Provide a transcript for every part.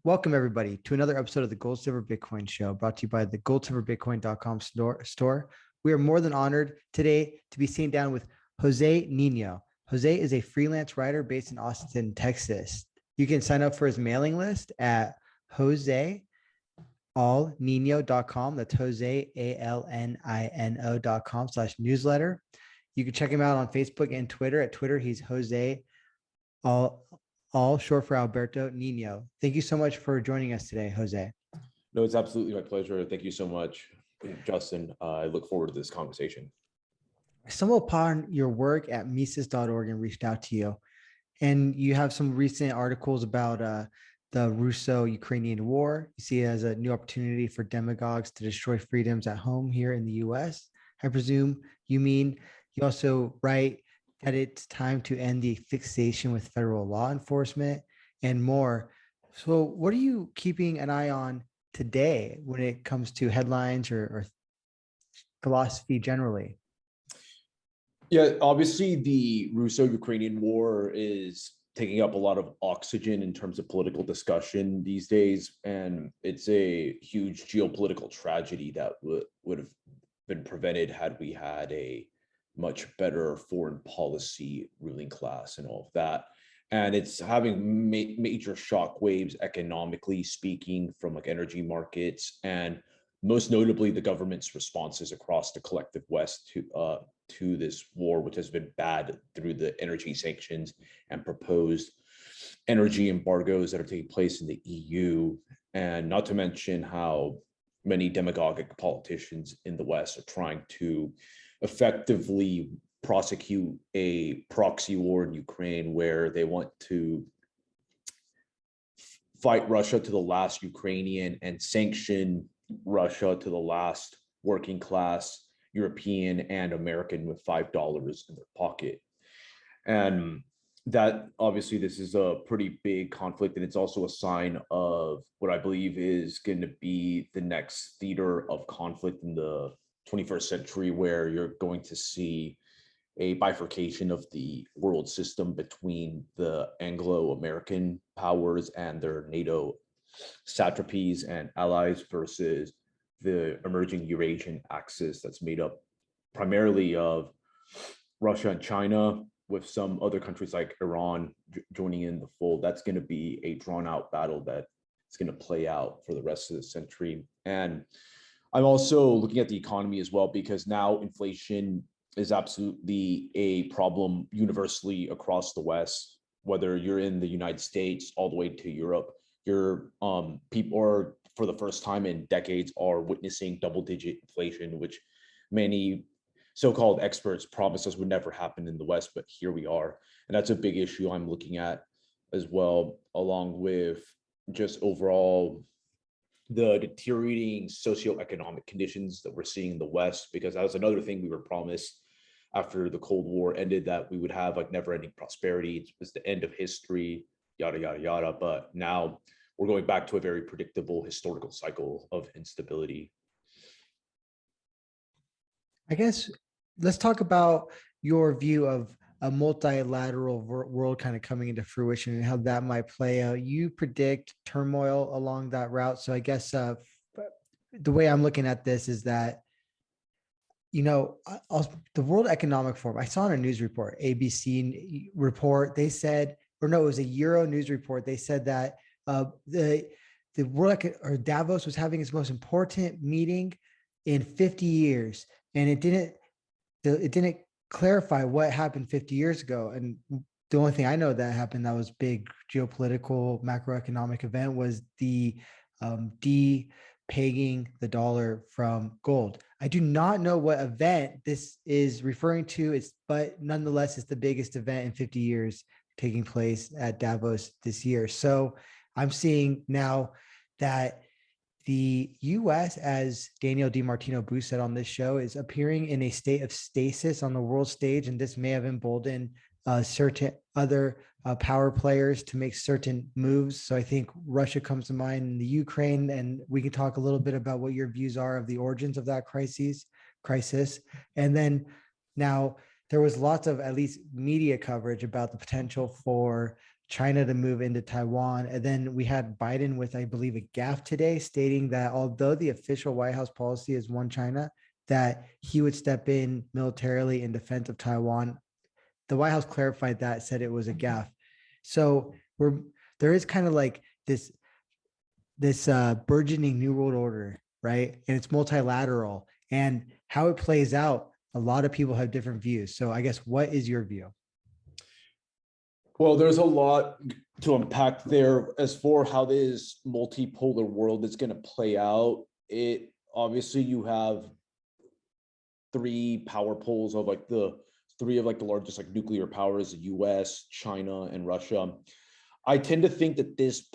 Welcome everybody to another episode of the Gold Silver Bitcoin Show, brought to you by the GoldSilverBitcoin.com store. We are more than honored today to be sitting down with José Niño. José is a freelance writer based in Austin, Texas. You can sign up for his mailing list at josealnino.com. That's Jose, ALNINO.com/newsletter. You can check him out on Facebook and Twitter. At Twitter, he's Jose all short for Alberto Niño. Thank you so much for joining us today, Jose. No, it's absolutely my pleasure. Thank you so much, Justin. I look forward to this conversation. I stumbled upon your work at Mises.org and reached out to you. And you have some recent articles about the Russo-Ukrainian war. You see it as a new opportunity for demagogues to destroy freedoms at home here in the US. I presume you mean you also write that it's time to end the fixation with federal law enforcement and more. So what are you keeping an eye on today when it comes to headlines or philosophy generally? Yeah, obviously the Russo-Ukrainian war is taking up a lot of oxygen in terms of political discussion these days. And it's a huge geopolitical tragedy that would have been prevented had we had a much better foreign policy ruling class and all of that. And it's having major shock waves economically speaking from like energy markets, and most notably the government's responses across the collective West to this war, which has been bad through the energy sanctions and proposed energy embargoes that are taking place in the EU. And not to mention how many demagogic politicians in the West are trying to effectively prosecute a proxy war in Ukraine, where they want to fight Russia to the last Ukrainian and sanction Russia to the last working class European and American with $5 in their pocket. And that obviously this is a pretty big conflict, and it's also a sign of what I believe is going to be the next theater of conflict in the 21st century, where you're going to see a bifurcation of the world system between the Anglo-American powers and their NATO satrapies and allies versus the emerging Eurasian axis that's made up primarily of Russia and China, with some other countries like Iran joining in the fold. That's going to be a drawn out battle that is going to play out for the rest of the century. And I'm also looking at the economy as well, because now inflation is absolutely a problem universally across the West. Whether you're in the United States all the way to Europe, people are, for the first time in decades, are witnessing double-digit inflation, which many so-called experts promised us would never happen in the West, but here we are. And that's a big issue I'm looking at as well, along with just overall the deteriorating socioeconomic conditions that we're seeing in the West, because that was another thing we were promised after the Cold War ended, that we would have like never-ending prosperity. It was the end of history, yada, yada, yada. But now we're going back to a very predictable historical cycle of instability. I guess let's talk about your view of a multilateral world kind of coming into fruition and how that might play out. You predict turmoil along that route. So I guess the way I'm looking at this is that, the World Economic Forum, I saw in a news report, ABC report, they said, or no, it was a Euro news report. They said that the World or Davos was having its most important meeting in 50 years. And it didn't clarify what happened 50 years ago. And the only thing I know that happened that was big geopolitical macroeconomic event was the de-pegging the dollar from gold. I do not know what event this is referring to, but nonetheless, it's the biggest event in 50 years taking place at Davos this year. So I'm seeing now that the U.S., as Daniel DiMartino-Booth said on this show, is appearing in a state of stasis on the world stage, and this may have emboldened certain other power players to make certain moves. So I think Russia comes to mind, in the Ukraine, and we can talk a little bit about what your views are of the origins of that crisis. And then now there was lots of, at least, media coverage about the potential for China to move into Taiwan. And then we had Biden with, I believe, a gaffe today stating that although the official White House policy is one China, that he would step in militarily in defense of Taiwan. The White House clarified that, said it was a gaffe. So there is kind of like this burgeoning new world order, right? And it's multilateral, and how it plays out, a lot of people have different views. So I guess, what is your view? Well, there's a lot to unpack there as for how this multipolar world is going to play out. It obviously, you have three power poles of like the three of like the largest like nuclear powers: the US, China, and Russia. I tend to think that this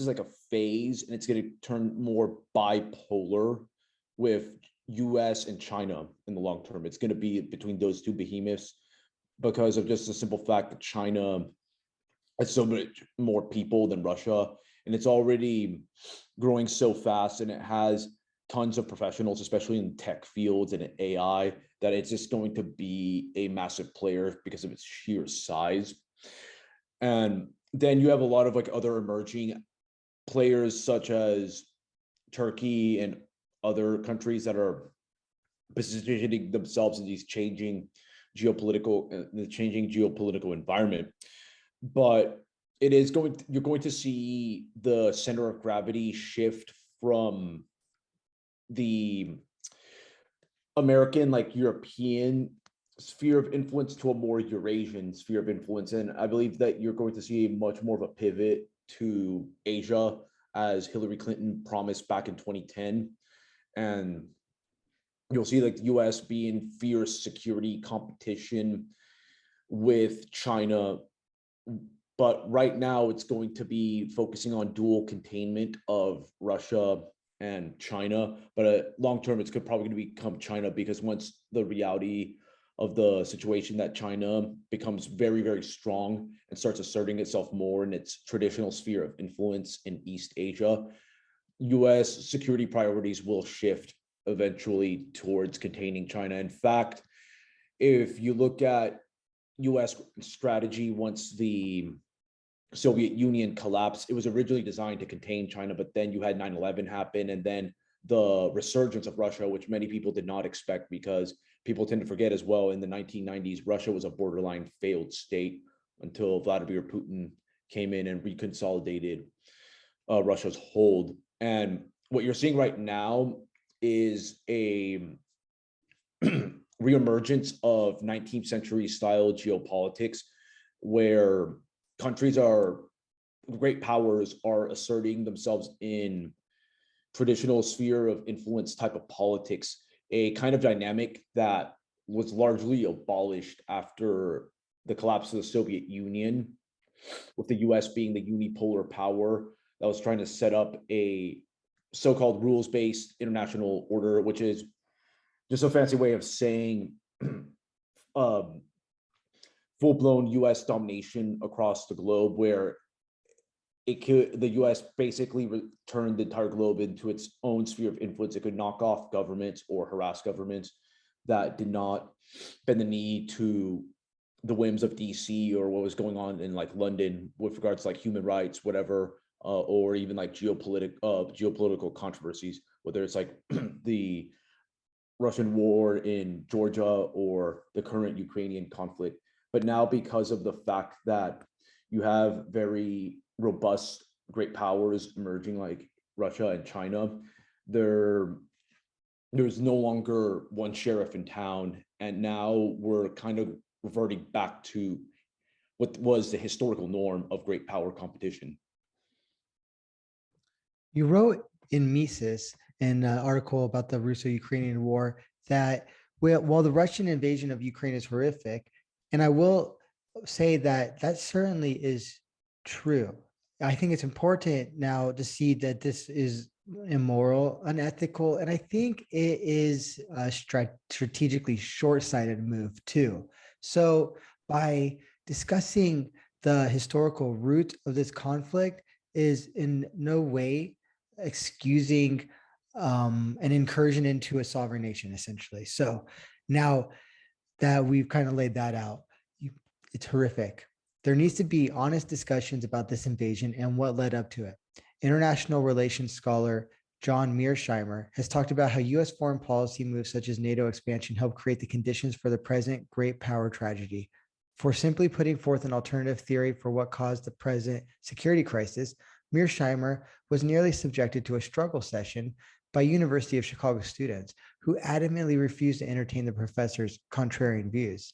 is like a phase, and it's going to turn more bipolar with US and China in the long term. It's going to be between those two behemoths because of just the simple fact that China has so much more people than Russia, and it's already growing so fast, and it has tons of professionals, especially in tech fields and in AI, that it's just going to be a massive player because of its sheer size. And then you have a lot of like other emerging players such as Turkey and other countries that are positioning themselves in these changing geopolitical environment. But you're going to see the center of gravity shift from the American, like European sphere of influence to a more Eurasian sphere of influence. And I believe that you're going to see much more of a pivot to Asia, as Hillary Clinton promised back in 2010. And you'll see like the US be in fierce security competition with China. But right now it's going to be focusing on dual containment of Russia and China. But long term, it's probably going to become China, because once the reality of the situation that China becomes very, very strong and starts asserting itself more in its traditional sphere of influence in East Asia, US security priorities will shift eventually towards containing China. In fact, if you look at US strategy once the Soviet Union collapsed, it was originally designed to contain China, but then you had 9/11 happen, and then the resurgence of Russia, which many people did not expect, because people tend to forget as well, in the 1990s, Russia was a borderline failed state until Vladimir Putin came in and reconsolidated Russia's hold. And what you're seeing right now is a reemergence of 19th century style geopolitics, where great powers are asserting themselves in traditional sphere of influence type of politics, a kind of dynamic that was largely abolished after the collapse of the Soviet Union, with the US being the unipolar power that was trying to set up a so-called rules-based international order, which is just a fancy way of saying full-blown US domination across the globe, where the US basically turned the entire globe into its own sphere of influence. It could knock off governments or harass governments that did not bend the knee to the whims of DC or what was going on in like London with regards to like human rights, whatever, or even like geopolitical controversies, whether it's like the Russian war in Georgia or the current Ukrainian conflict. But now, because of the fact that you have very robust great powers emerging like Russia and China, there's no longer one sheriff in town. And now we're kind of reverting back to what was the historical norm of great power competition. You wrote in Mises, in an article about the Russo-Ukrainian war, that while the Russian invasion of Ukraine is horrific, and I will say that that certainly is true. I think it's important now to see that this is immoral, unethical, and I think it is a strategically short-sighted move too. So by discussing the historical root of this conflict is in no way excusing an incursion into a sovereign nation, essentially. So now that we've kind of laid that out, it's horrific. There needs to be honest discussions about this invasion and what led up to it. International relations scholar John Mearsheimer has talked about how U.S. foreign policy moves such as NATO expansion help create the conditions for the present great power tragedy. For simply putting forth an alternative theory for what caused the present security crisis, Mearsheimer was nearly subjected to a struggle session by University of Chicago students who adamantly refused to entertain the professor's contrarian views.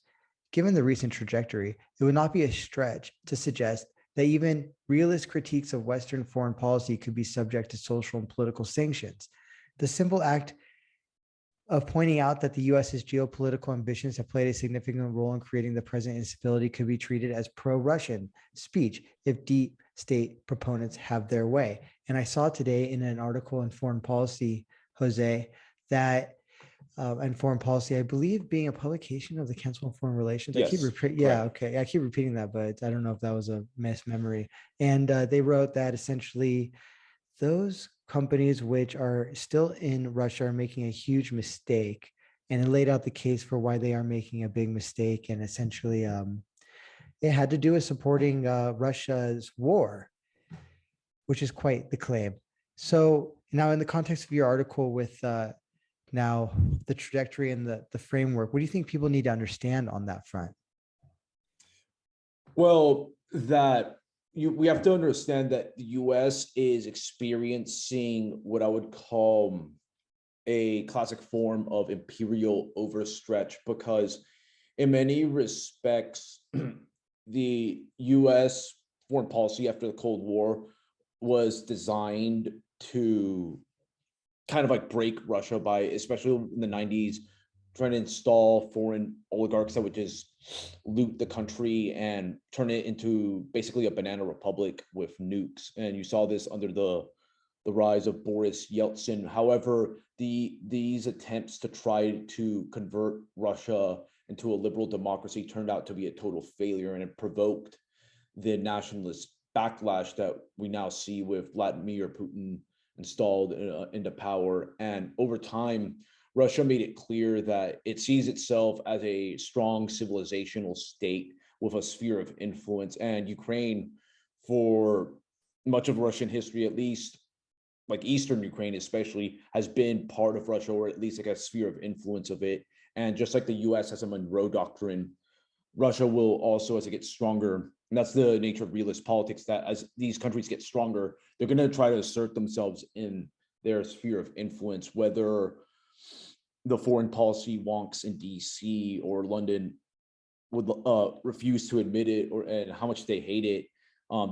Given the recent trajectory, it would not be a stretch to suggest that even realist critiques of Western foreign policy could be subject to social and political sanctions. The simple act of pointing out that the US's geopolitical ambitions have played a significant role in creating the present instability could be treated as pro-Russian speech if deep state proponents have their way. And I saw today in an article in Foreign Policy, Jose, that and Foreign Policy, I believe, being a publication of the Council on Foreign Relations. Yes, I keep repeating, okay. I keep repeating that, but I don't know if that was a mismemory. And they wrote that essentially those companies which are still in Russia are making a huge mistake, and it laid out the case for why they are making a big mistake. And essentially, it had to do with supporting Russia's war, which is quite the claim. So now, in the context of your article with now the trajectory and the framework, what do you think people need to understand on that front? Well, we have to understand that the US is experiencing what I would call a classic form of imperial overstretch, because in many respects, the US foreign policy after the Cold War was designed to kind of like break Russia by, especially in the 90s, trying to install foreign oligarchs that would just loot the country and turn it into basically a banana republic with nukes. And you saw this under the rise of Boris Yeltsin. However, these attempts to try to convert Russia into a liberal democracy turned out to be a total failure, and it provoked the nationalist backlash that we now see with Vladimir Putin installed into power. And over time, Russia made it clear that it sees itself as a strong civilizational state with a sphere of influence. And Ukraine, for much of Russian history, at least like Eastern Ukraine especially, has been part of Russia, or at least like a sphere of influence of it. And just like the US has a Monroe Doctrine, Russia will also, as it gets stronger, and that's the nature of realist politics, that as these countries get stronger, they're going to try to assert themselves in their sphere of influence, whether the foreign policy wonks in DC or London would refuse to admit it, and how much they hate it.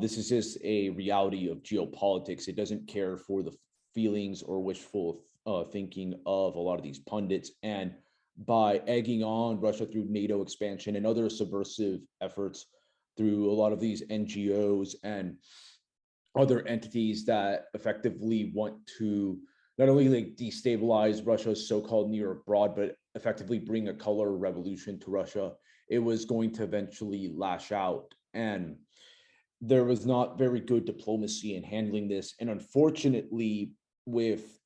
This is just a reality of geopolitics. It doesn't care for the feelings or wishful thinking of a lot of these pundits. And by egging on Russia through NATO expansion and other subversive efforts through a lot of these NGOs and other entities that effectively want to not only like destabilize Russia's so-called near abroad, but effectively bring a color revolution to Russia, it was going to eventually lash out. And there was not very good diplomacy in handling this. And unfortunately, with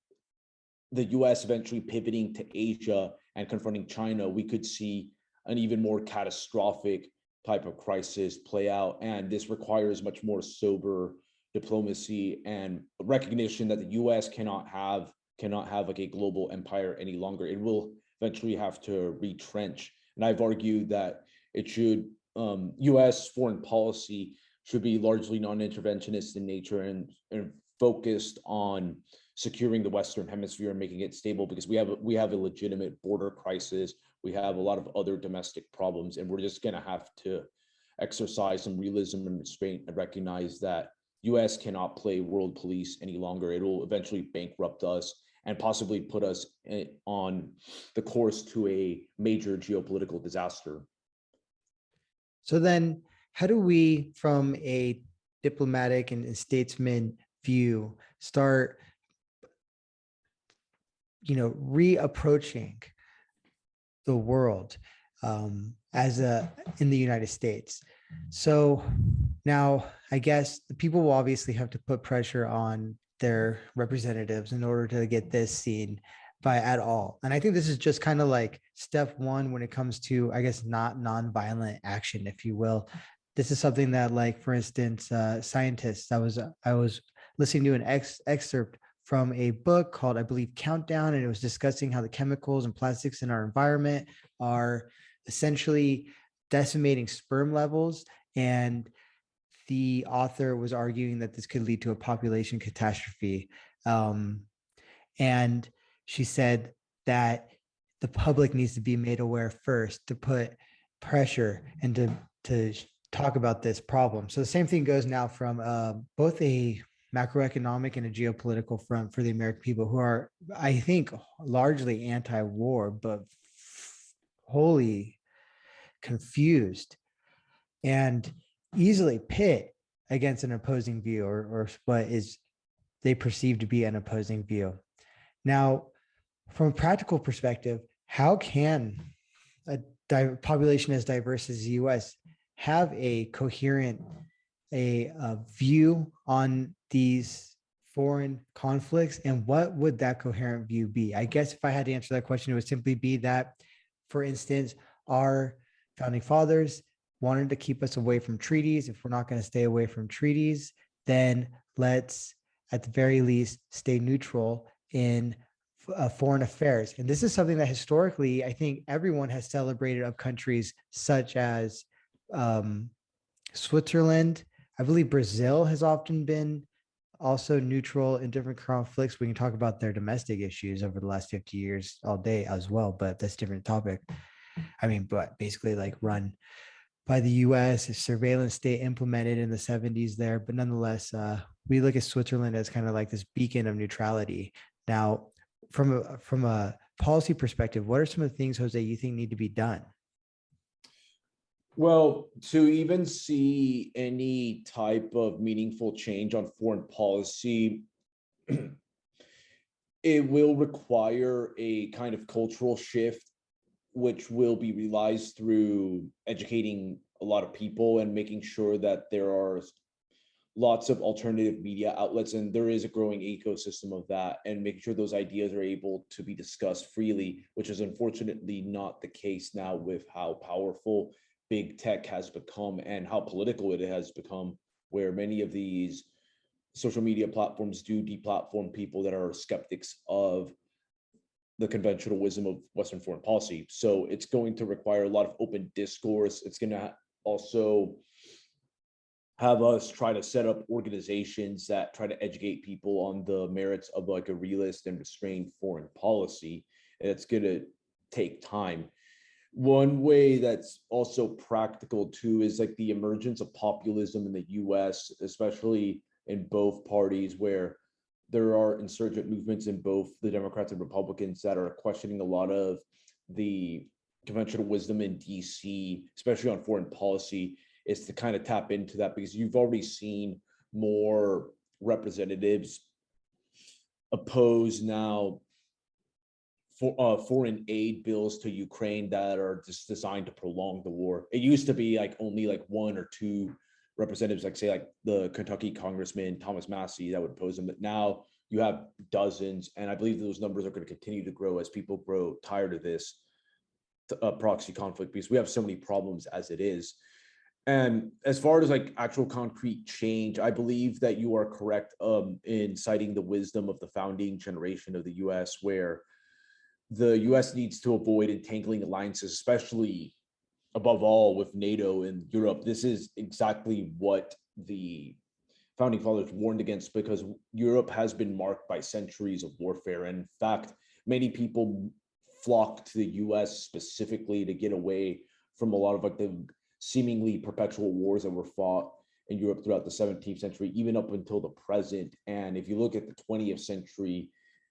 the US eventually pivoting to Asia and confronting China, we could see an even more catastrophic type of crisis play out. And this requires much more sober diplomacy and recognition that the US cannot have like a global empire any longer. It will eventually have to retrench. And I've argued that it should, US foreign policy should be largely non-interventionist in nature and focused on securing the Western Hemisphere and making it stable, because we have a legitimate border crisis. We have a lot of other domestic problems, and we're just going to have to exercise some realism and restraint and recognize that US cannot play world police any longer. It will eventually bankrupt us and possibly put us on the course to a major geopolitical disaster. So then, how do we, from a diplomatic and statesman view, start, reapproaching the world in the United States? So now, I guess the people will obviously have to put pressure on their representatives in order to get this seen by at all. And I think this is just kind of like step one when it comes to, I guess, not nonviolent action, if you will. this is something that, like, for instance, scientists, I was listening to an excerpt from a book called, I believe, Countdown, and it was discussing how the chemicals and plastics in our environment are essentially decimating sperm levels. And the author was arguing that this could lead to a population catastrophe. And she said that the public needs to be made aware first to put pressure and to talk about this problem. So the same thing goes now from both a macroeconomic and a geopolitical front for the American people, who are, I think, largely anti-war, but wholly confused and easily pit against an opposing view, or what is they perceive to be an opposing view. Now, from a practical perspective, how can a population as diverse as the US have a coherent view on these foreign conflicts, and what would that coherent view be? I guess if I had to answer that question, it would simply be that, for instance, our founding fathers wanted to keep us away from treaties. If we're not going to stay away from treaties, then let's, at the very least, stay neutral in foreign affairs. And this is something that historically, I think everyone has celebrated, of countries such as Switzerland. I believe Brazil has often been also neutral in different conflicts. We can talk about their domestic issues over the last 50 years all day as well, but that's a different topic. I mean, but basically like run by the US, a surveillance state implemented in the 70s there. But nonetheless, we look at Switzerland as kind of like this beacon of neutrality. Now, from a policy perspective, what are some of the things, Jose, you think need to be done? Well, to even see any type of meaningful change on foreign policy, it will require a kind of cultural shift, which will be realized through educating a lot of people and making sure that there are lots of alternative media outlets, and there is a growing ecosystem of that, and making sure those ideas are able to be discussed freely, which is unfortunately not the case now with how powerful big tech has become and how political it has become, where many of these social media platforms do deplatform people that are skeptics of the conventional wisdom of Western foreign policy. So it's going to require a lot of open discourse. It's going to also have us try to set up organizations that try to educate people on the merits of like a realist and restrained foreign policy. And it's going to take time. One way that's also practical too is like the emergence of populism in the US, especially in both parties, where there are insurgent movements in both the Democrats and Republicans that are questioning a lot of the conventional wisdom in DC, especially on foreign policy, is to kind of tap into that, because you've already seen more representatives oppose now for foreign aid bills to Ukraine that are just designed to prolong the war. It used to be like only like one or two representatives, like say like the Kentucky Congressman Thomas Massey, that would oppose them, but now you have dozens, and I believe those numbers are going to continue to grow as people grow tired of this proxy conflict, because we have so many problems as it is. And as far as like actual concrete change, I believe that you are correct in citing the wisdom of the founding generation of the US, where the US needs to avoid entangling alliances, especially above all with NATO and Europe. This is exactly what the founding fathers warned against, because Europe has been marked by centuries of warfare. And in fact, many people flocked to the US specifically to get away from a lot of like the seemingly perpetual wars that were fought in Europe throughout the 17th century, even up until the present. And if you look at the 20th century,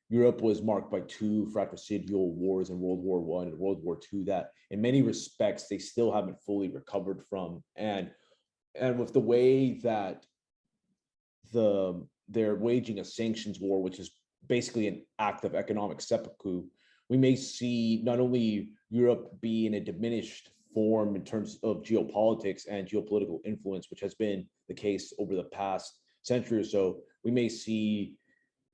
Europe was marked by two fratricidal wars in World War I and World War II that in many respects they still haven't fully recovered from. And with the way that they're waging a sanctions war, which is basically an act of economic seppuku, we may see not only Europe be in a diminished form in terms of geopolitics and geopolitical influence, which has been the case over the past century or so. We may see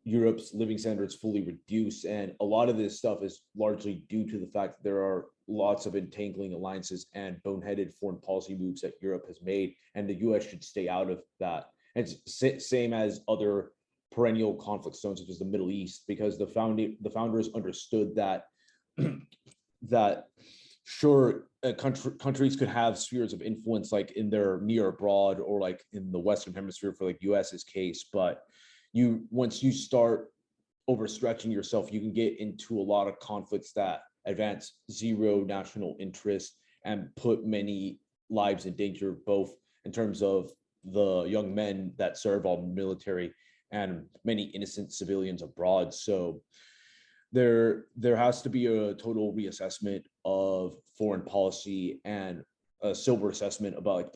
Europe's living standards fully reduced. And a lot of this stuff is largely due to the fact that there are lots of entangling alliances and boneheaded foreign policy moves that Europe has made, and the US should stay out of that. And it's same as other perennial conflict zones such as the Middle East, because the founders understood that that sure, countries could have spheres of influence like in their near abroad or like in the Western Hemisphere for like US's case, but once you start overstretching yourself, you can get into a lot of conflicts that advance zero national interest and put many lives in danger, both in terms of the young men that serve on military and many innocent civilians abroad. So there has to be a total reassessment of foreign policy and a sober assessment about like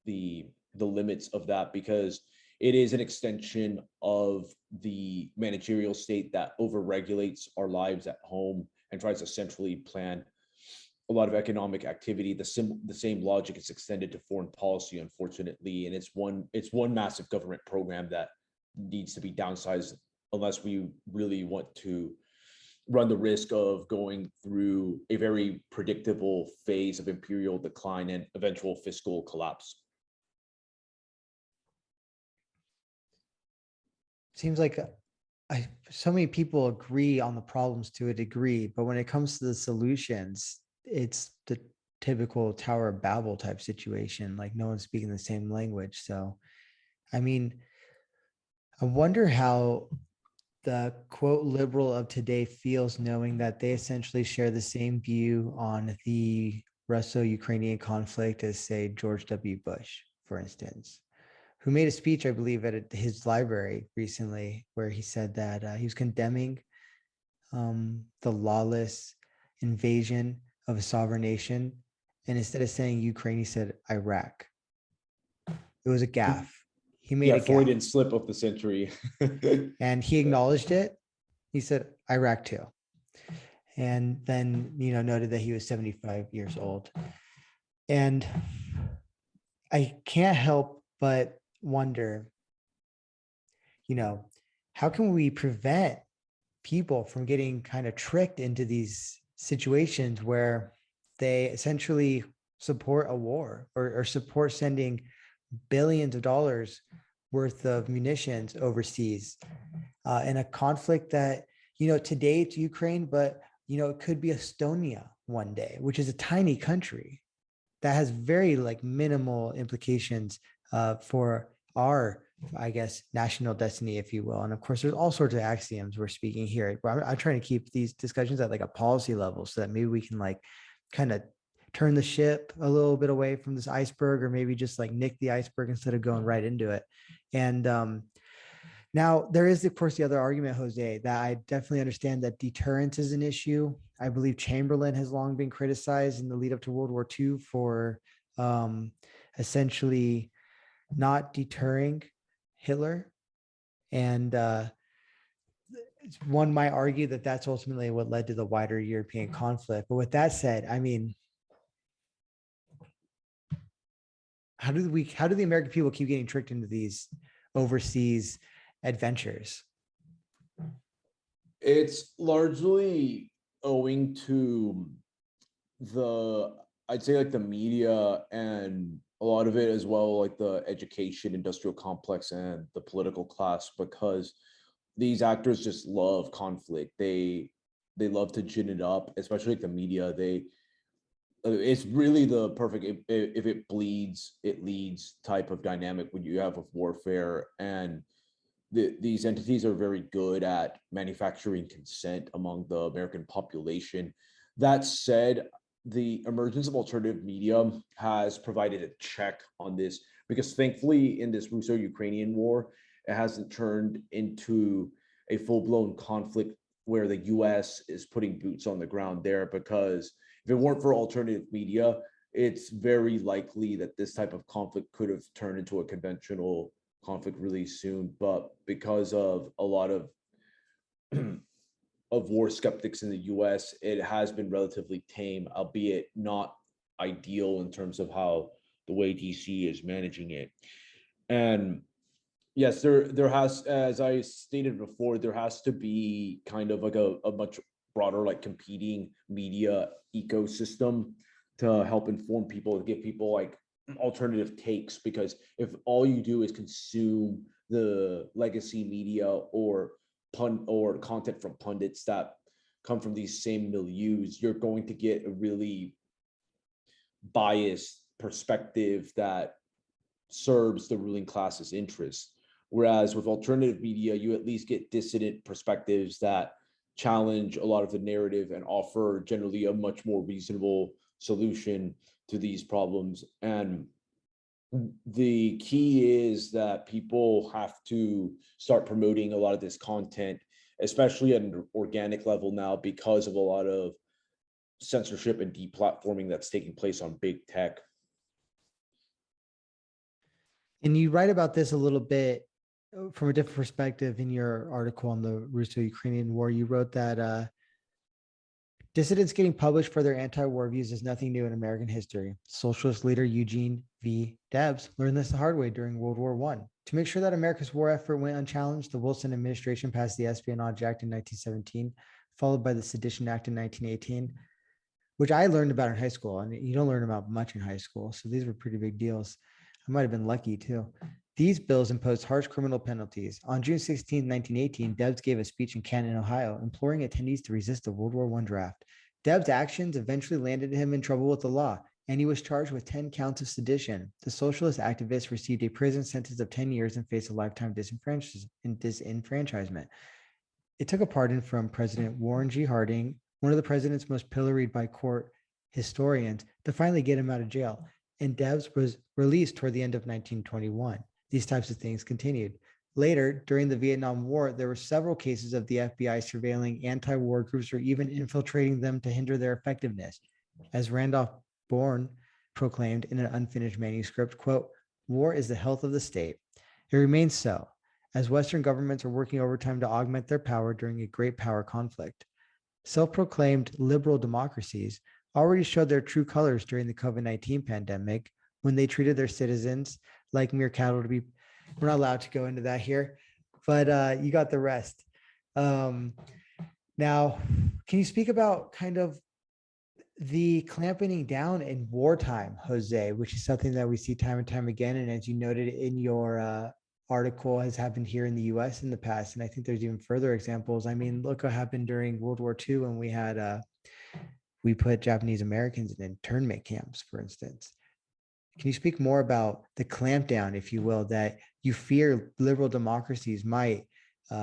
the limits of that, because it is an extension of the managerial state that overregulates our lives at home and tries to centrally plan a lot of economic activity. The same logic is extended to foreign policy, unfortunately, and it's one massive government program that needs to be downsized unless we really want to run the risk of going through a very predictable phase of imperial decline and eventual fiscal collapse. Seems like so many people agree on the problems to a degree, but when it comes to the solutions, it's the typical Tower of Babel type situation, like no one's speaking the same language. So, I mean, I wonder how the quote liberal of today feels knowing that they essentially share the same view on the Russo-Ukrainian conflict as, say, George W. Bush, for instance, who made a speech, I believe, at his library recently, where he said that he was condemning the lawless invasion of a sovereign nation. And instead of saying Ukraine, he said Iraq. It was a gaffe. He made a Freudian slip of the century. And he acknowledged it. He said Iraq too. And then, noted that he was 75 years old. And I can't help but wonder, how can we prevent people from getting kind of tricked into these situations where they essentially support a war or support sending billions of dollars worth of munitions overseas in a conflict that, today it's Ukraine, but, it could be Estonia one day, which is a tiny country that has very minimal implications for our, I guess, national destiny, if you will. And of course, there's all sorts of axioms we're speaking here. But I'm trying to keep these discussions at a policy level so that maybe we can kind of turn the ship a little bit away from this iceberg, or maybe just nick the iceberg instead of going right into it. And now there is, of course, the other argument, Jose, that I definitely understand that deterrence is an issue. I believe Chamberlain has long been criticized in the lead up to World War II for essentially not deterring Hitler. And one might argue that that's ultimately what led to the wider European conflict. But with that said, I mean, how do the American people keep getting tricked into these overseas adventures? It's largely owing to I'd say the media, and a lot of it as well, the education industrial complex and the political class, because these actors just love conflict. They love to gin it up, especially the media. It's really the perfect, if it bleeds, it leads type of dynamic when you have with warfare. And these entities are very good at manufacturing consent among the American population. That said, the emergence of alternative media has provided a check on this, because thankfully in this Russo-Ukrainian war, it hasn't turned into a full-blown conflict where the US is putting boots on the ground there, because if it weren't for alternative media, it's very likely that this type of conflict could have turned into a conventional conflict really soon. But because of a lot of war skeptics in the US, it has been relatively tame, albeit not ideal in terms of how the way DC is managing it. And Yes, there has, as I stated before, there has to be kind of like a much broader, like, competing media ecosystem to help inform people, to give people like alternative takes. Because if all you do is consume the legacy media or content from pundits that come from these same milieus, you're going to get a really biased perspective that serves the ruling class's interests. Whereas with alternative media, you at least get dissident perspectives that challenge a lot of the narrative and offer generally a much more reasonable solution to these problems. And the key is that people have to start promoting a lot of this content, especially at an organic level now, because of a lot of censorship and deplatforming that's taking place on big tech. And you write about this a little bit from a different perspective in your article on the Russo-Ukrainian war. You wrote that dissidents getting published for their anti-war views is nothing new in American history. Socialist leader Eugene V. Debs learned this the hard way during World War I. To make sure that America's war effort went unchallenged, the Wilson administration passed the Espionage Act in 1917, followed by the Sedition Act in 1918, which I learned about in high school. And you don't learn about much in high school. So these were pretty big deals. I might have been lucky too. These bills imposed harsh criminal penalties. On June 16, 1918, Debs gave a speech in Canton, Ohio, imploring attendees to resist the World War I draft. Debs' actions eventually landed him in trouble with the law, and he was charged with 10 counts of sedition. The socialist activist received a prison sentence of 10 years and faced a lifetime disenfranchisement. It took a pardon from President Warren G. Harding, one of the president's most pilloried by court historians, to finally get him out of jail. And Debs was released toward the end of 1921. These types of things continued. Later, during the Vietnam War, there were several cases of the FBI surveilling anti-war groups or even infiltrating them to hinder their effectiveness. As Randolph Bourne proclaimed in an unfinished manuscript, quote, "War is the health of the state." It remains so, as Western governments are working overtime to augment their power during a great power conflict. Self-proclaimed liberal democracies already showed their true colors during the COVID-19 pandemic when they treated their citizens like mere cattle to be. We're not allowed to go into that here, but you got the rest. Now, can you speak about kind of the clamping down in wartime, Jose, which is something that we see time and time again, and as you noted in your article, has happened here in the U.S. in the past, and I think there's even further examples. I mean, look what happened during World War II when we put Japanese Americans in internment camps, for instance. Can you speak more about the clampdown, if you will, that you fear liberal democracies might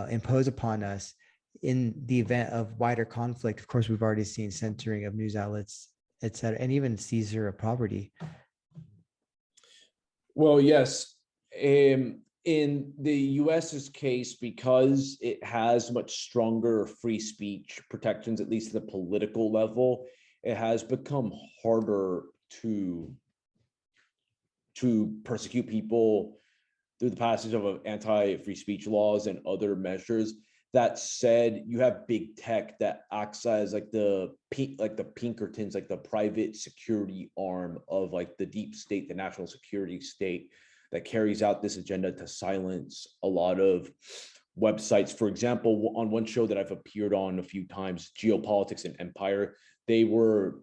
impose upon us in the event of wider conflict? Of course, we've already seen censoring of news outlets, et cetera, and even seizure of property. Well, yes. In the US's case, because it has much stronger free speech protections, at least at the political level, it has become harder to persecute people through the passage of anti-free speech laws and other measures. That said, you have big tech that acts as like the Pinkertons, like the private security arm of like the deep state, the national security state, that carries out this agenda to silence a lot of websites. For example, on one show that I've appeared on a few times, Geopolitics and Empire, they were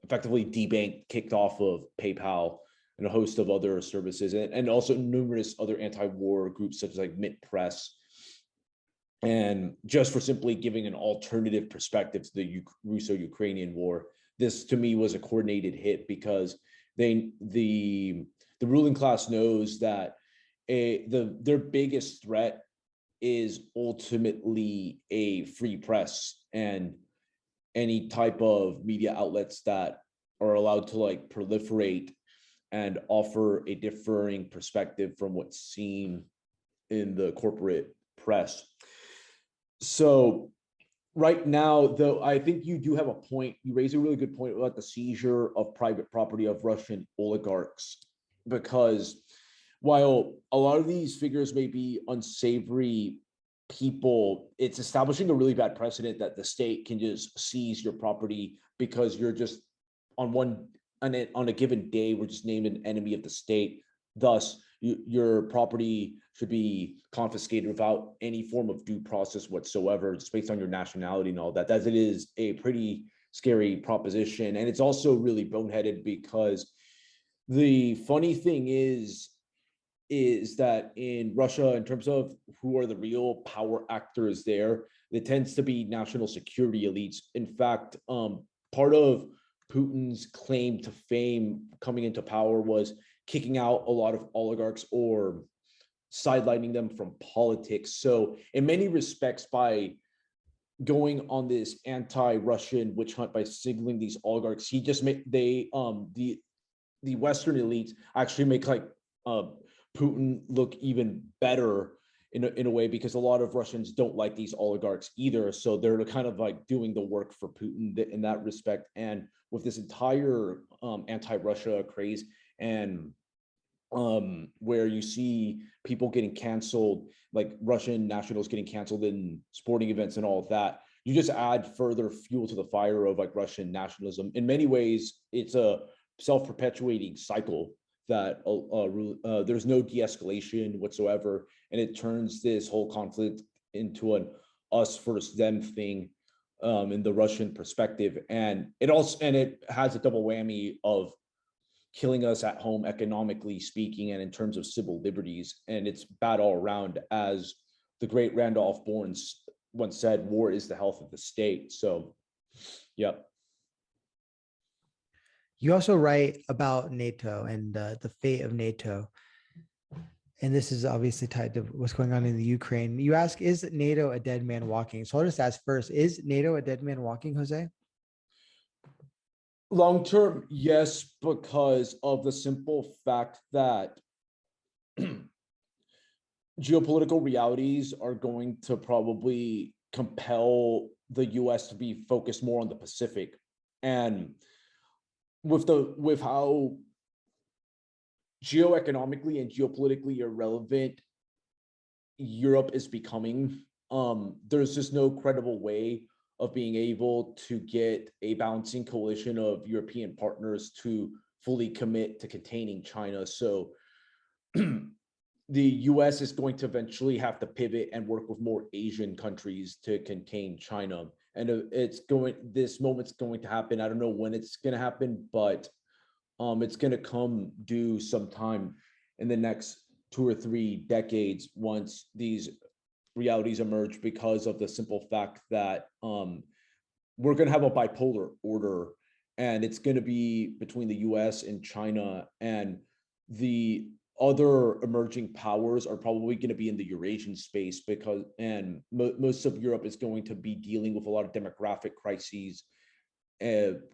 effectively debanked, kicked off of PayPal and a host of other services, and also numerous other anti-war groups such as like Mint Press, and just for simply giving an alternative perspective to the Russo-Ukrainian war. This to me was a coordinated hit because the ruling class knows that their biggest threat is ultimately a free press and any type of media outlets that are allowed to like proliferate and offer a differing perspective from what's seen in the corporate press. So right now, though, I think you do have a point. You raise a really good point about the seizure of private property of Russian oligarchs, because while a lot of these figures may be unsavory people, it's establishing a really bad precedent that the state can just seize your property because you're just on a given day, we're just named an enemy of the state. Thus, your property should be confiscated without any form of due process whatsoever, just based on your nationality and all that. That it is a pretty scary proposition. And it's also really boneheaded because the funny thing is that in Russia, in terms of who are the real power actors there, it tends to be national security elites. In fact, part of Putin's claim to fame coming into power was kicking out a lot of oligarchs or sidelining them from politics. So in many respects, by going on this anti-Russian witch hunt by signaling these oligarchs, he just made the Western elites actually make like Putin look even better in a way, because a lot of Russians don't like these oligarchs either. So they're kind of like doing the work for Putin in that respect. And with this entire anti-Russia craze, and where you see people getting canceled, like Russian nationals getting canceled in sporting events and all of that, you just add further fuel to the fire of like Russian nationalism. In many ways, it's a self-perpetuating cycle that there's no de-escalation whatsoever, and it turns this whole conflict into an us versus them thing in the Russian perspective. And it has a double whammy of killing us at home economically speaking and in terms of civil liberties. And it's bad all around. As the great Randolph Bourne once said, war is the health of the state. So, yep. You also write about NATO and the fate of NATO. And this is obviously tied to what's going on in the Ukraine. You ask, is NATO a dead man walking? So I'll just ask first, is NATO a dead man walking, Jose? Long term, yes, because of the simple fact that geopolitical realities are going to probably compel the US to be focused more on the Pacific. And with how geoeconomically and geopolitically irrelevant Europe is becoming, there's just no credible way of being able to get a balancing coalition of European partners to fully commit to containing China. So the US is going to eventually have to pivot and work with more Asian countries to contain China. And this moment's going to happen. I don't know when it's going to happen, but it's going to come due sometime in the next 2 or 3 decades once these realities emerge, because of the simple fact that we're going to have a bipolar order, and it's going to be between the US and China, and the other emerging powers are probably going to be in the Eurasian space, because most of Europe is going to be dealing with a lot of demographic crises,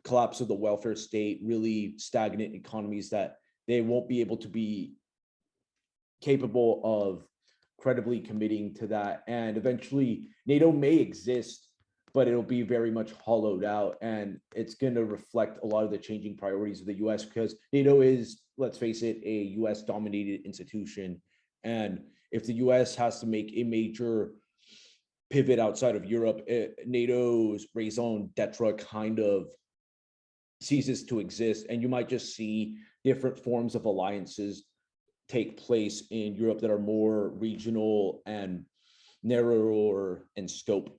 collapse of the welfare state, really stagnant economies that they won't be able to be capable of credibly committing to that. And eventually NATO may exist, but it'll be very much hollowed out, and it's going to reflect a lot of the changing priorities of the US, because NATO is, let's face it, a US dominated institution. And if the US has to make a major pivot outside of Europe, NATO's raison d'etre kind of ceases to exist, and you might just see different forms of alliances take place in Europe that are more regional and narrower in scope.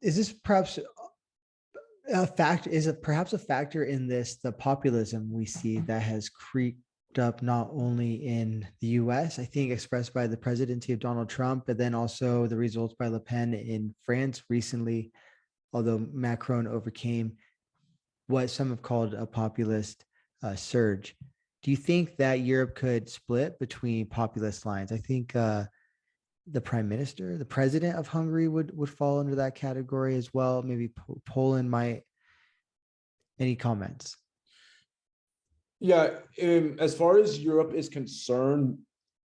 Is this perhaps a fact? Is it perhaps a factor in this, the populism we see that has creeped up not only in the US, I think expressed by the presidency of Donald Trump, but then also the results by Le Pen in France recently, although Macron overcame what some have called a populist surge. Do you think that Europe could split between populist lines? I think the prime minister, the president of Hungary would fall under that category as well. Maybe Poland might. Any comments? Yeah, as far as Europe is concerned,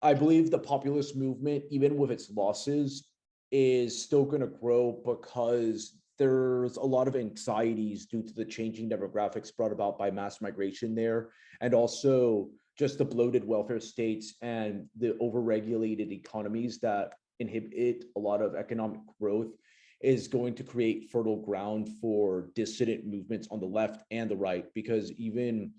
I believe the populist movement, even with its losses, is still going to grow, because there's a lot of anxieties due to the changing demographics brought about by mass migration there, and also just the bloated welfare states and the overregulated economies that inhibit a lot of economic growth is going to create fertile ground for dissident movements on the left and the right, because even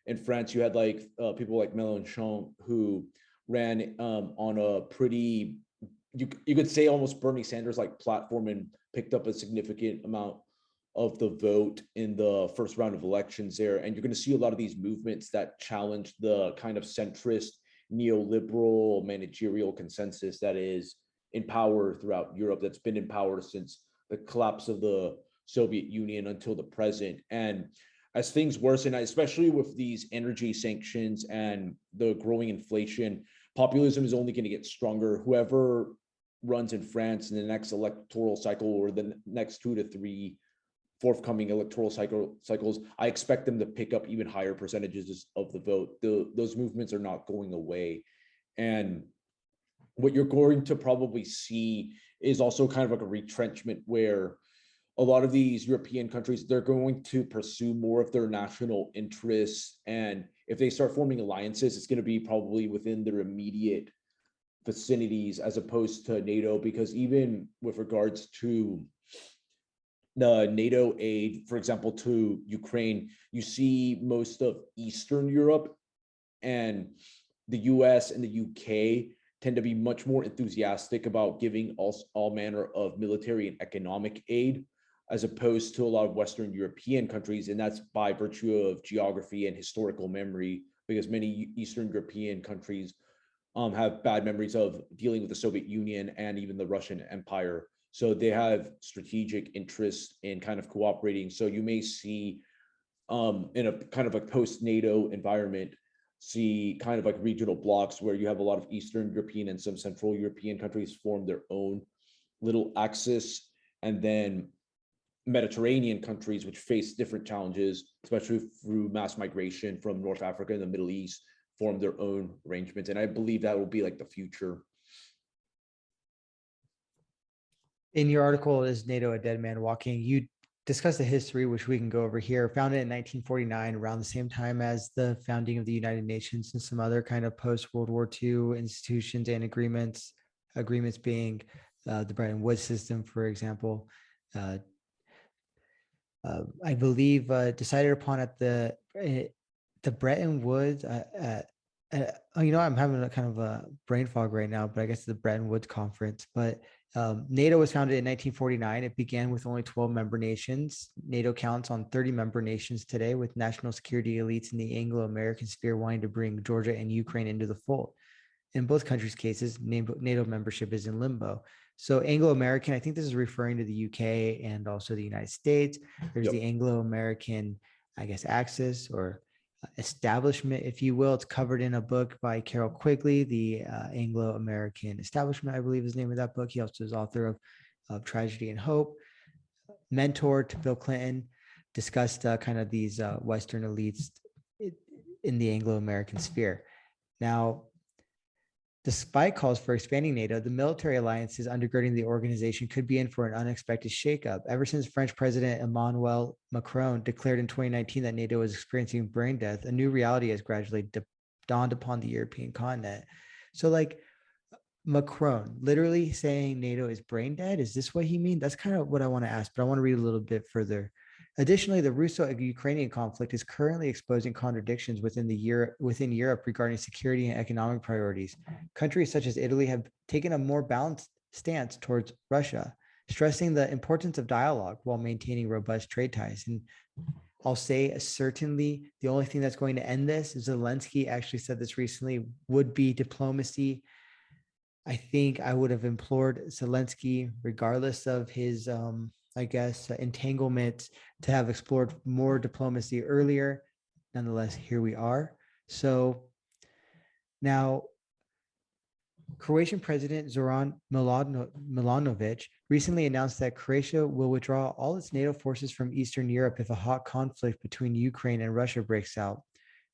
in France, you had like people like Mélenchon who ran on a pretty, you could say almost Bernie Sanders like platform, and picked up a significant amount of the vote in the first round of elections there. And you're going to see a lot of these movements that challenge the kind of centrist neoliberal managerial consensus that is in power throughout Europe, that's been in power since the collapse of the Soviet Union until the present. And as things worsen, especially with these energy sanctions and the growing inflation, populism is only going to get stronger. Whoever runs in France in the next electoral cycle, or the next 2 to 3 forthcoming electoral cycles, I expect them to pick up even higher percentages of the vote. Those movements are not going away. And what you're going to probably see is also kind of like a retrenchment, where a lot of these European countries, they're going to pursue more of their national interests. And if they start forming alliances, it's going to be probably within their immediate vicinities as opposed to NATO, because even with regards to the NATO aid, for example, to Ukraine, you see most of Eastern Europe and the US and the UK tend to be much more enthusiastic about giving all manner of military and economic aid, as opposed to a lot of Western European countries. And that's by virtue of geography and historical memory, because many Eastern European countries have bad memories of dealing with the Soviet Union and even the Russian Empire. So they have strategic interest in kind of cooperating. So you may see in a kind of a post-NATO environment, see kind of like regional blocks where you have a lot of Eastern European and some Central European countries form their own little axis, and then Mediterranean countries, which face different challenges, especially through mass migration from North Africa and the Middle East, form their own arrangements. And I believe that will be like the future. In your article, Is NATO a Dead Man Walking?, you discuss the history, which we can go over here. Founded in 1949, around the same time as the founding of the United Nations and some other kind of post-World War II institutions and agreements being the Bretton Woods system, for example. I believe decided upon at the Bretton Woods. I'm having a kind of a brain fog right now, but I guess the Bretton Woods Conference. But NATO was founded in 1949. It began with only 12 member nations. NATO counts on 30 member nations today, with national security elites in the Anglo-American sphere wanting to bring Georgia and Ukraine into the fold. In both countries' cases, NATO membership is in limbo. So Anglo-American, I think this is referring to the UK and also the United States. There's the Anglo-American, I guess, axis or establishment, if you will. It's covered in a book by Carol Quigley, The Anglo-American Establishment, I believe is the name of that book. He also is author of Tragedy and Hope. Mentor to Bill Clinton, discussed kind of these Western elites in the Anglo-American sphere. Now, despite calls for expanding NATO, the military alliances undergirding the organization could be in for an unexpected shakeup. Ever since French President Emmanuel Macron declared in 2019 that NATO was experiencing brain death, a new reality has gradually dawned upon the European continent. So like Macron literally saying NATO is brain dead, is this what he means? That's kind of what I want to ask, but I want to read a little bit further. Additionally, the Russo-Ukrainian conflict is currently exposing contradictions within Europe regarding security and economic priorities. Countries such as Italy have taken a more balanced stance towards Russia, stressing the importance of dialogue while maintaining robust trade ties. And I'll say certainly the only thing that's going to end this, Zelensky actually said this recently, would be diplomacy. I think I would have implored Zelensky, regardless of his entanglement, to have explored more diplomacy earlier. Nonetheless, here we are. So now, Croatian President Zoran Milanovic recently announced that Croatia will withdraw all its NATO forces from Eastern Europe if a hot conflict between Ukraine and Russia breaks out.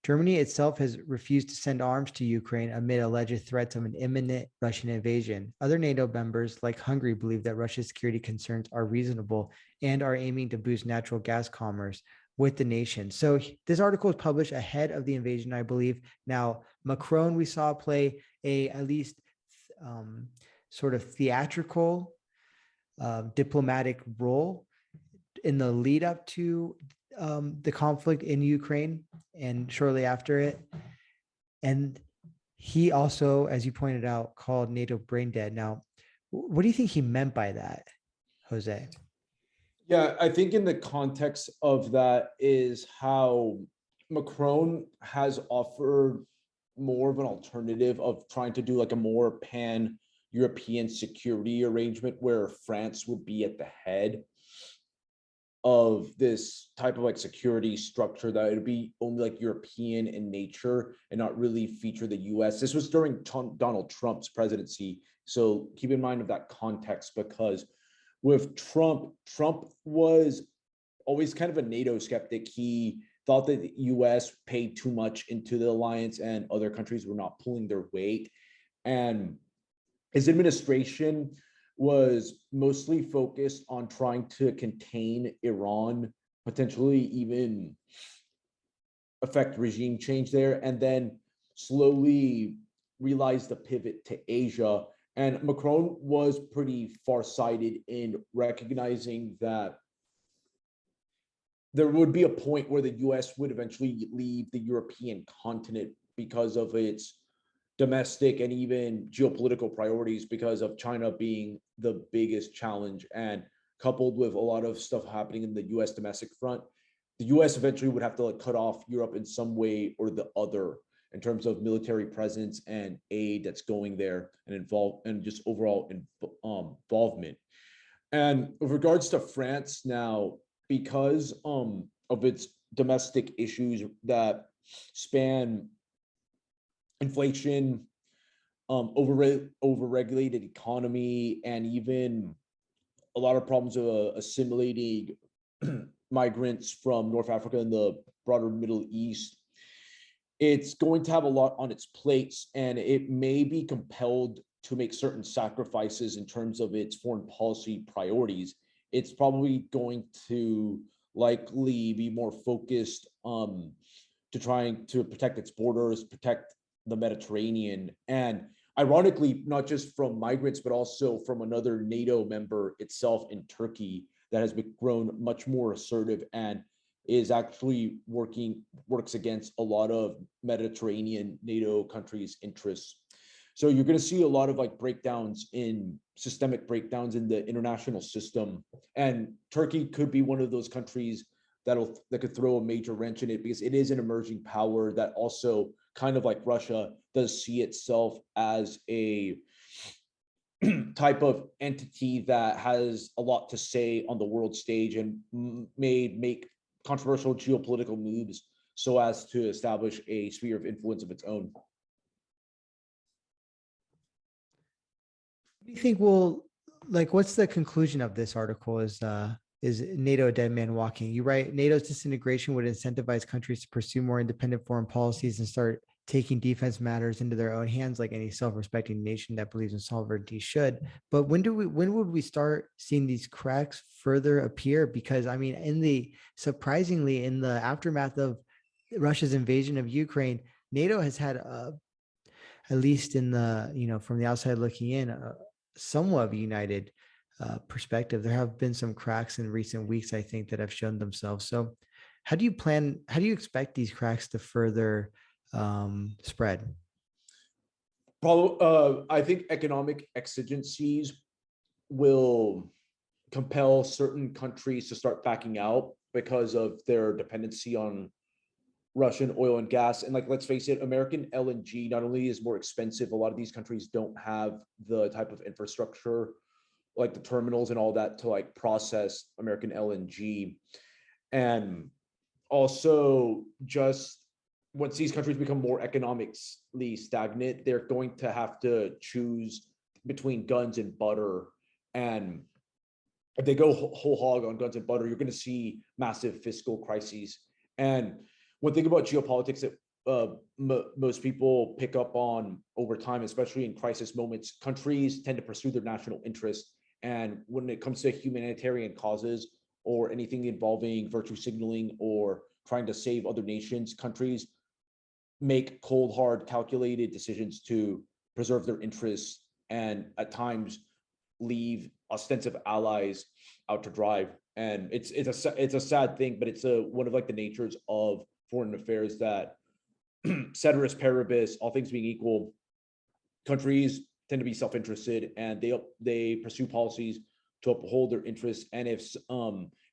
Germany itself has refused to send arms to Ukraine amid alleged threats of an imminent Russian invasion. Other NATO members, like Hungary, believe that Russia's security concerns are reasonable and are aiming to boost natural gas commerce with the nation. So this article was published ahead of the invasion, I believe. Now, Macron, we saw play a at least sort of theatrical diplomatic role in the lead up to the conflict in Ukraine and shortly after it. And he also, as you pointed out, called NATO brain dead. Now, what do you think he meant by that, Jose? Yeah, I think in the context of that is how Macron has offered more of an alternative of trying to do like a more pan-European security arrangement where France would be at the head of this type of like security structure, that it would be only like European in nature and not really feature the US. This was during Donald Trump's presidency. So keep in mind of that context, because with Trump was always kind of a NATO skeptic. He thought that the US paid too much into the alliance and other countries were not pulling their weight. And his administration was mostly focused on trying to contain Iran, potentially even affect regime change there, and then slowly realized the pivot to Asia. And Macron was pretty farsighted in recognizing that there would be a point where the US would eventually leave the European continent because of its domestic and even geopolitical priorities, because of China being the biggest challenge, and coupled with a lot of stuff happening in the US domestic front, the US eventually would have to like cut off Europe in some way or the other in terms of military presence and aid that's going there and involved and just overall involvement. And with regards to France now, because of its domestic issues that span inflation, overregulated economy, and even a lot of problems of assimilating migrants from North Africa and the broader Middle East, it's going to have a lot on its plates, and it may be compelled to make certain sacrifices in terms of its foreign policy priorities. It's probably going to likely be more focused to trying to protect its borders, protect the Mediterranean, and ironically, not just from migrants, but also from another NATO member itself in Turkey that has grown much more assertive and is actually works against a lot of Mediterranean NATO countries' interests. So you're going to see a lot of like systemic breakdowns in the international system, and Turkey could be one of those countries that could throw a major wrench in it, because it is an emerging power that also, kind of like Russia, does see itself as a type of entity that has a lot to say on the world stage and may make controversial geopolitical moves so as to establish a sphere of influence of its own. What do you think what's the conclusion of this article? Is NATO a dead man walking? You write, NATO's disintegration would incentivize countries to pursue more independent foreign policies and start taking defense matters into their own hands, like any self-respecting nation that believes in sovereignty should. But when would we start seeing these cracks further appear? Because I mean, surprisingly, in the aftermath of Russia's invasion of Ukraine, NATO has had at least in the, from the outside looking in, somewhat of a united perspective. There have been some cracks in recent weeks, I think, that have shown themselves. So how do you expect these cracks to further spread? Probably, I think economic exigencies will compel certain countries to start backing out because of their dependency on Russian oil and gas. And like, let's face it, American LNG not only is more expensive, a lot of these countries don't have the type of infrastructure, like the terminals and all that, to like process American LNG. And also, just once these countries become more economically stagnant, they're going to have to choose between guns and butter. And if they go whole hog on guns and butter, you're going to see massive fiscal crises. And one thing about geopolitics that most people pick up on over time, especially in crisis moments, countries tend to pursue their national interest. And when it comes to humanitarian causes or anything involving virtue signaling or trying to save other nations, countries make cold, hard, calculated decisions to preserve their interests, and at times leave ostensive allies out to dry. And it's a sad thing, but it's one of like the natures of foreign affairs that ceteris paribus, all things being equal, countries tend to be self-interested and they pursue policies to uphold their interests. And if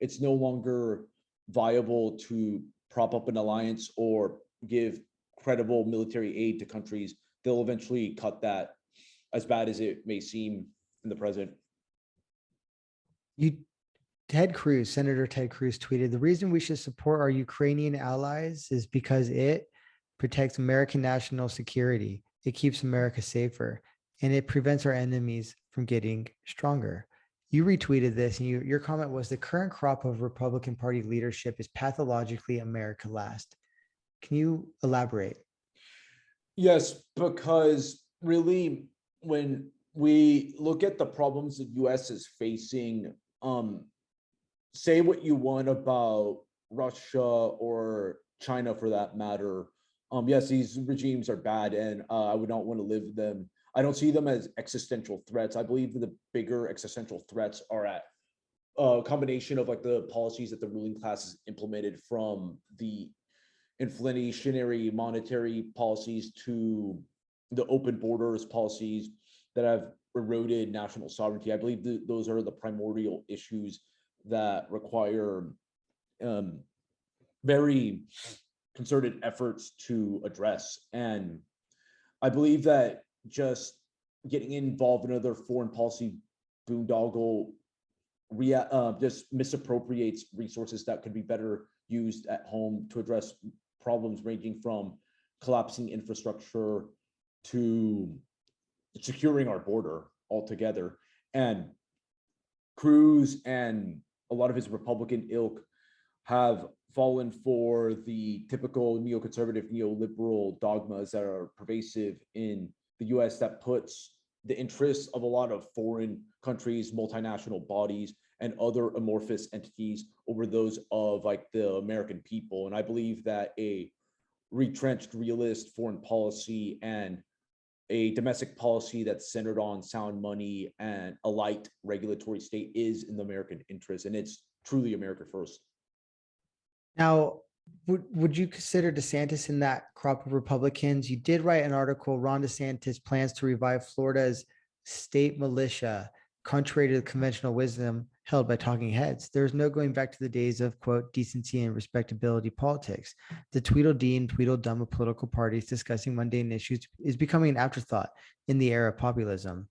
it's no longer viable to prop up an alliance or give credible military aid to countries, they'll eventually cut that, as bad as it may seem in the present. Senator Ted Cruz tweeted, the reason we should support our Ukrainian allies is because it protects American national security. It keeps America safer, and it prevents our enemies from getting stronger. You retweeted this, and your comment was the current crop of Republican Party leadership is pathologically America last. Can you elaborate? Yes, because really, when we look at the problems the U.S. is facing, say what you want about Russia or China for that matter. Yes, these regimes are bad, and I would not want to live with them. I don't see them as existential threats. I believe that the bigger existential threats are at a combination of like the policies that the ruling class has implemented, from the inflationary monetary policies to the open borders policies that have eroded national sovereignty. I believe those are the primordial issues that require very concerted efforts to address. And I believe that just getting involved in another foreign policy boondoggle just misappropriates resources that could be better used at home to address problems ranging from collapsing infrastructure to securing our border altogether. And Cruz and a lot of his Republican ilk have fallen for the typical neoconservative, neoliberal dogmas that are pervasive in the US that puts the interests of a lot of foreign countries, multinational bodies, and other amorphous entities over those of like the American people. And I believe that a retrenched realist foreign policy and a domestic policy that's centered on sound money and a light regulatory state is in the American interest, and it's truly America first. Now, would you consider DeSantis in that crop of Republicans? You did write an article, Ron DeSantis plans to revive Florida's state militia, contrary to the conventional wisdom held by talking heads. There's no going back to the days of, quote, decency and respectability politics. The Tweedledee and Tweedledum of political parties discussing mundane issues is becoming an afterthought in the era of populism.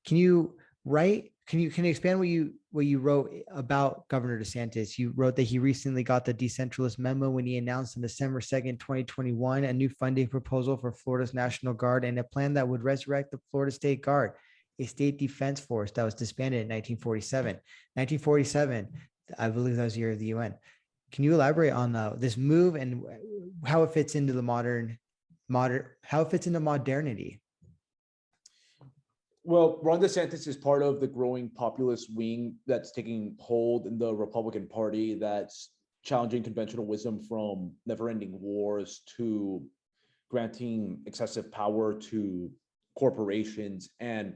Can you expand what you wrote about Governor DeSantis? You wrote that he recently got the decentralist memo when he announced on December 2nd, 2021, a new funding proposal for Florida's National Guard and a plan that would resurrect the Florida State Guard, a state defense force that was disbanded in 1947. 1947, I believe that was the year of the UN. Can you elaborate on this move and how it fits into the how it fits into modernity? Well, Ron DeSantis is part of the growing populist wing that's taking hold in the Republican Party that's challenging conventional wisdom, from never-ending wars to granting excessive power to corporations. And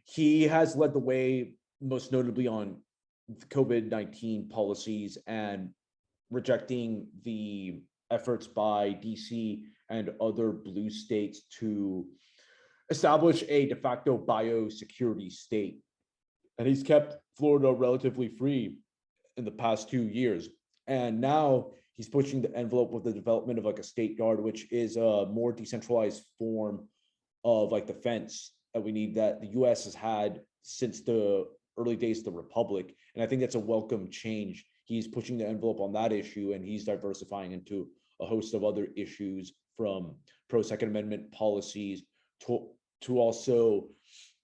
he has led the way, most notably on COVID-19 policies and rejecting the efforts by DC and other blue states to establish a de facto biosecurity state. And he's kept Florida relatively free in the past 2 years. And now he's pushing the envelope with the development of like a state guard, which is a more decentralized form of like defense that we need, that the US has had since the early days of the Republic. And I think that's a welcome change. He's pushing the envelope on that issue, and he's diversifying into a host of other issues, from pro-Second Amendment policies to also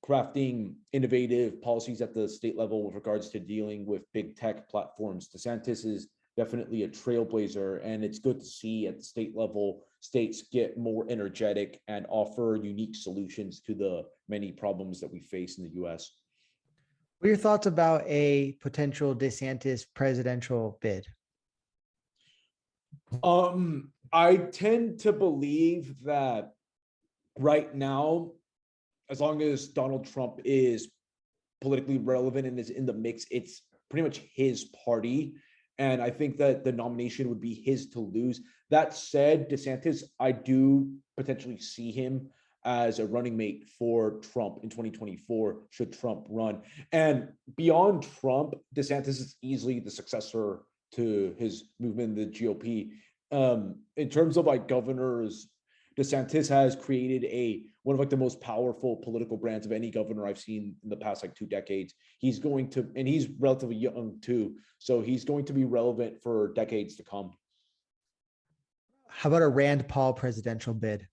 crafting innovative policies at the state level with regards to dealing with big tech platforms. DeSantis is definitely a trailblazer, and it's good to see at the state level states get more energetic and offer unique solutions to the many problems that we face in the US. What are your thoughts about a potential DeSantis presidential bid? I tend to believe that right now, as long as Donald Trump is politically relevant and is in the mix, it's pretty much his party. And I think that the nomination would be his to lose. That said, DeSantis, I do potentially see him as a running mate for Trump in 2024, should Trump run. And beyond Trump, DeSantis is easily the successor to his movement, the GOP. In terms of like governors, DeSantis has created one of like the most powerful political brands of any governor I've seen in the past like 2 decades. He's going to, and he's relatively young too, so he's going to be relevant for decades to come. How about a Rand Paul presidential bid?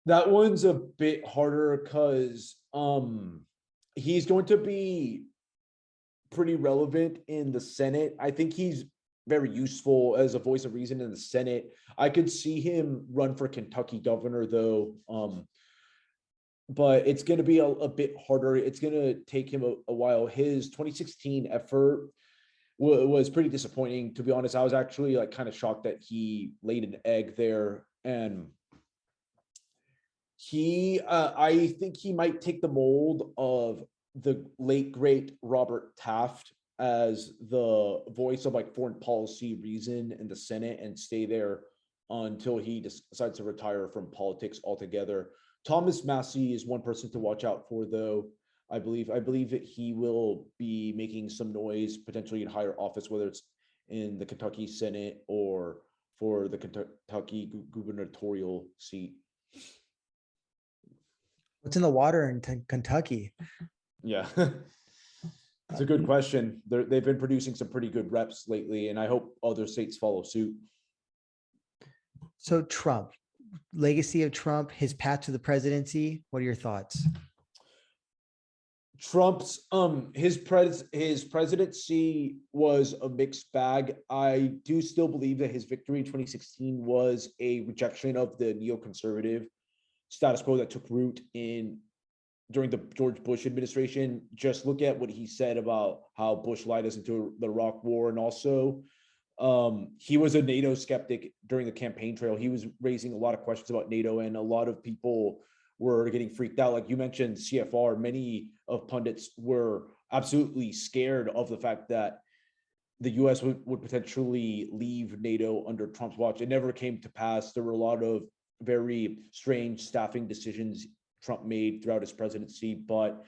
That one's a bit harder because he's going to be pretty relevant in the Senate. I think he's very useful as a voice of reason in the Senate. I could see him run for Kentucky governor though, but it's going to be a bit harder. It's going to take him a while. His 2016 effort was pretty disappointing, to be honest. I was actually like kind of shocked that he laid an egg there, and I think he might take the mold of the late great Robert Taft as the voice of like foreign policy reason in the Senate and stay there until he decides to retire from politics altogether. Thomas Massie is one person to watch out for, though. I believe that he will be making some noise potentially in higher office, whether it's in the Kentucky Senate or for the Kentucky gubernatorial seat. What's in the water in Kentucky? Yeah, it's a good question. They've been producing some pretty good reps lately, and I hope other states follow suit. So Trump, legacy of Trump, his path to the presidency. What are your thoughts? Trump's his presidency was a mixed bag. I do still believe that his victory in 2016 was a rejection of the neoconservative status quo that took root during the George Bush administration. Just look at what he said about how Bush lied us into the Iraq War, and also he was a NATO skeptic during the campaign trail. He was raising a lot of questions about NATO, and a lot of people were getting freaked out. Like you mentioned, CFR, many of pundits were absolutely scared of the fact that the US would potentially leave NATO under Trump's watch. It never came to pass. There were a lot of very strange staffing decisions Trump made throughout his presidency, but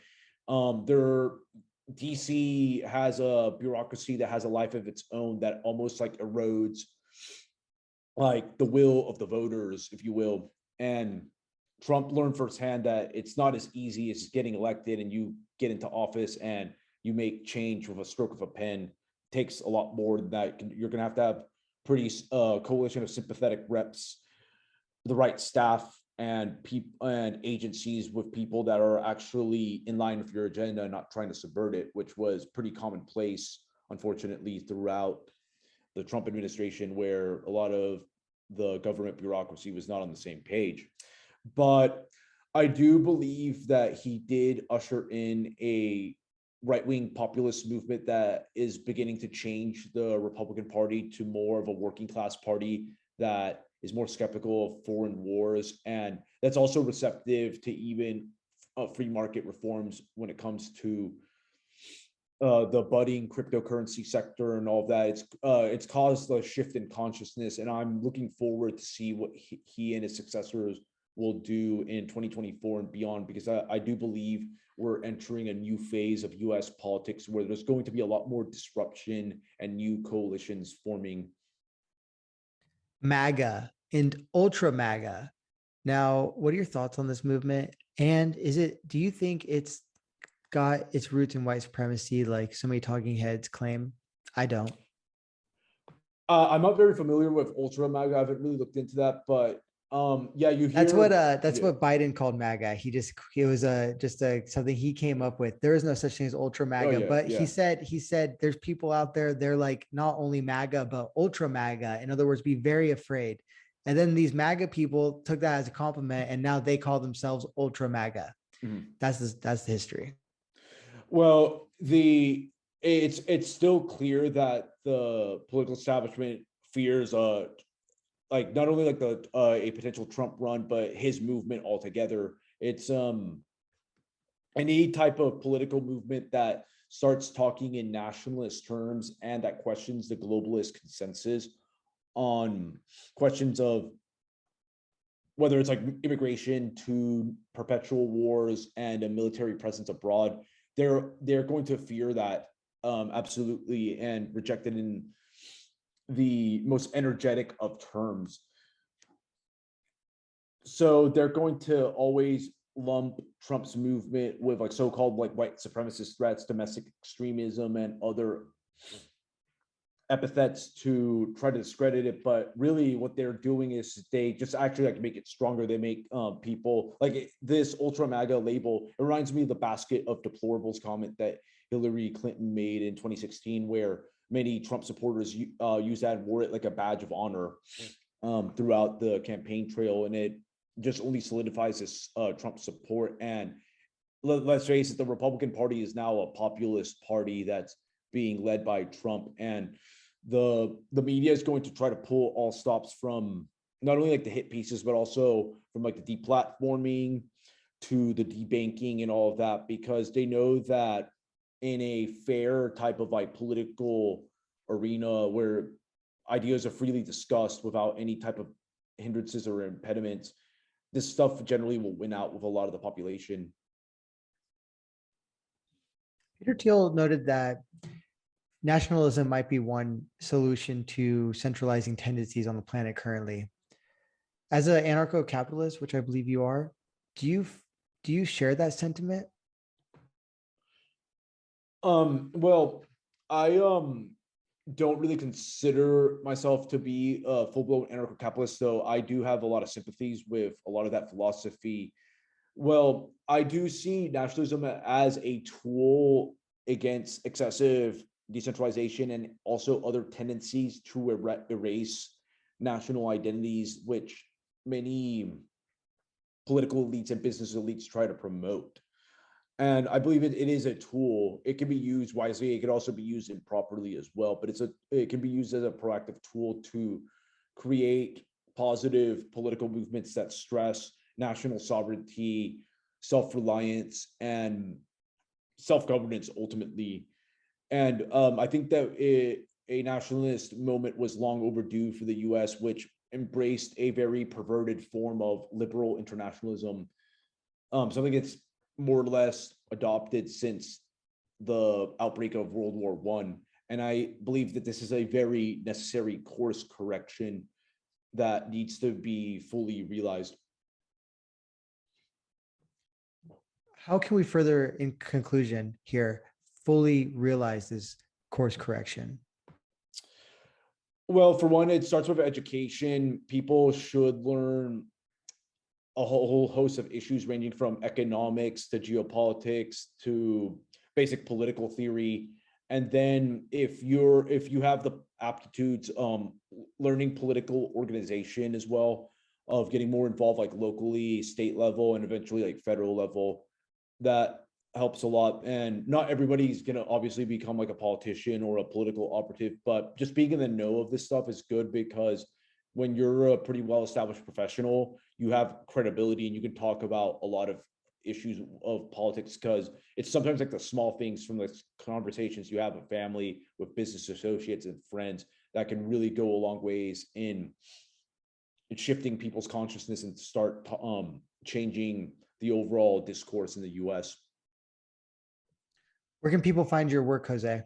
DC has a bureaucracy that has a life of its own that almost like erodes like the will of the voters, if you will. And Trump learned firsthand that it's not as easy as getting elected and you get into office and you make change with a stroke of a pen. It takes a lot more than that. You're going to have pretty coalition of sympathetic reps, the right staff, and agencies with people that are actually in line with your agenda and not trying to subvert it, which was pretty commonplace, unfortunately, throughout the Trump administration, where a lot of the government bureaucracy was not on the same page. But I do believe that he did usher in a right-wing populist movement that is beginning to change the Republican Party to more of a working class party that is more skeptical of foreign wars, and that's also receptive to even free market reforms when it comes to the budding cryptocurrency sector and all of that. It's caused a shift in consciousness, and I'm looking forward to see what he and his successors will do in 2024 and beyond, because I do believe we're entering a new phase of US politics where there's going to be a lot more disruption and new coalitions forming. MAGA and ultra MAGA. Now, what are your thoughts on this movement? And do you think it's got its roots in white supremacy like so many talking heads claim? I don't. I'm not very familiar with ultra MAGA. I haven't really looked into that, but yeah, you hear that's what Biden called MAGA. It was something he came up with. There is no such thing as ultra MAGA, but he said there's people out there, they're like not only MAGA but ultra MAGA. In other words, be very afraid. And then these MAGA people took that as a compliment, and now they call themselves ultra MAGA. Mm-hmm. That's the history. Well, it's still clear that the political establishment fears like not only like a potential Trump run, but his movement altogether. It's any type of political movement that starts talking in nationalist terms and that questions the globalist consensus on questions of whether it's like immigration to perpetual wars and a military presence abroad, they're going to fear that absolutely and reject it in the most energetic of terms. So they're going to always lump Trump's movement with like so-called like white supremacist threats, domestic extremism, and other epithets to try to discredit it. But really what they're doing is they just actually like make it stronger. They make people like this ultra MAGA label. It reminds me of the basket of deplorables comment that Hillary Clinton made in 2016, where many Trump supporters used that and wore it like a badge of honor throughout the campaign trail. And it just only solidifies this Trump support. And let's face it, the Republican Party is now a populist party that's being led by Trump. And the media is going to try to pull all stops from not only like the hit pieces, but also from like the deplatforming to the debanking and all of that, because they know that in a fair type of like political arena where ideas are freely discussed without any type of hindrances or impediments, this stuff generally will win out with a lot of the population. Peter Thiel noted that nationalism might be one solution to centralizing tendencies on the planet currently. As an anarcho-capitalist, which I believe you are, do you share that sentiment? Well, I don't really consider myself to be a full-blown anarcho-capitalist, though I do have a lot of sympathies with a lot of that philosophy. Well, I do see nationalism as a tool against excessive decentralization and also other tendencies to erase national identities, which many political elites and business elites try to promote. And I believe it is a tool. It can be used wisely. It can also be used improperly as well, but it can be used as a proactive tool to create positive political movements that stress national sovereignty, self-reliance, and self-governance ultimately. And I think that a nationalist moment was long overdue for the US, which embraced a very perverted form of liberal internationalism, something that's more or less adopted since the outbreak of World War I. And I believe that this is a very necessary course correction that needs to be fully realized. How can we further, in conclusion here, fully realize this course correction? Well, for one, it starts with education. People should learn a whole host of issues ranging from economics to geopolitics to basic political theory. And then if you have the aptitudes, learning political organization as well, of getting more involved like locally, state level, and eventually like federal level, that helps a lot. And not everybody's going to obviously become like a politician or a political operative, but just being in the know of this stuff is good, because when you're a pretty well-established professional, you have credibility and you can talk about a lot of issues of politics, because it's sometimes like the small things from the conversations you have with family, with business associates and friends, that can really go a long ways in shifting people's consciousness and start changing the overall discourse in the US. Where can people find your work, Jose?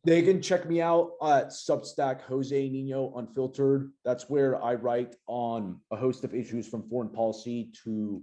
They can check me out at Substack, José Niño Unfiltered. That's where I write on a host of issues from foreign policy to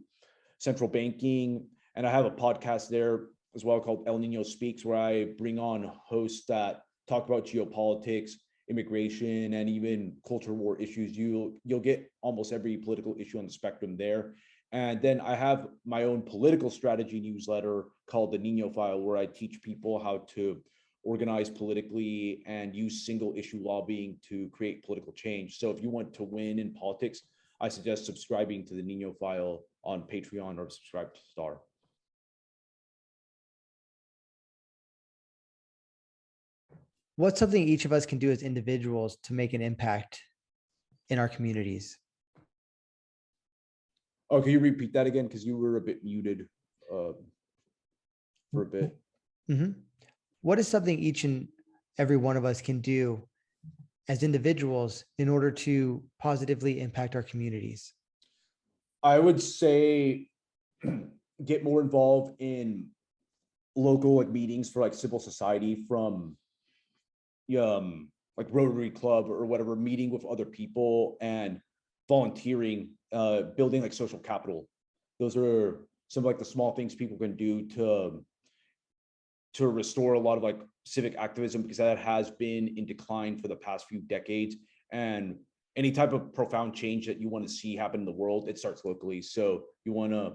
central banking. And I have a podcast there as well called El Niño Speaks, where I bring on hosts that talk about geopolitics, immigration, and even culture war issues. You'll get almost every political issue on the spectrum there. And then I have my own political strategy newsletter called the Niño File, where I teach people how to organize politically and use single issue lobbying to create political change. So if you want to win in politics, I suggest subscribing to the Niño File on Patreon or subscribe to Star. What's something each of us can do as individuals to make an impact in our communities? Oh, can you repeat that again? Because you were a bit muted. for a bit. Mhm. What is something each and every one of us can do as individuals in order to positively impact our communities? I would say get more involved in local like meetings for like civil society, from like Rotary Club or whatever, meeting with other people and volunteering, building like social capital. Those are some of like the small things people can do to restore a lot of like civic activism, because that has been in decline for the past few decades. And any type of profound change that you want to see happen in the world, it starts locally. So you want to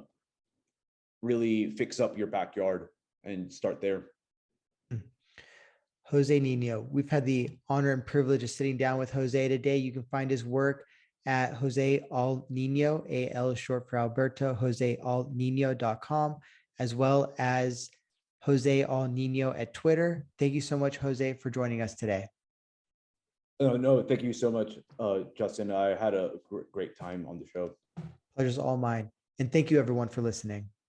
really fix up your backyard and start there. José Niño, we've had the honor and privilege of sitting down with Jose today. You can find his work at Jose Al Nino, AL short for Alberto, josealnino.com, as well as Jose Al Nino at Twitter. Thank you so much, Jose, for joining us today. No, thank you so much, Justin. I had a great time on the show. Pleasure's all mine. And thank you, everyone, for listening.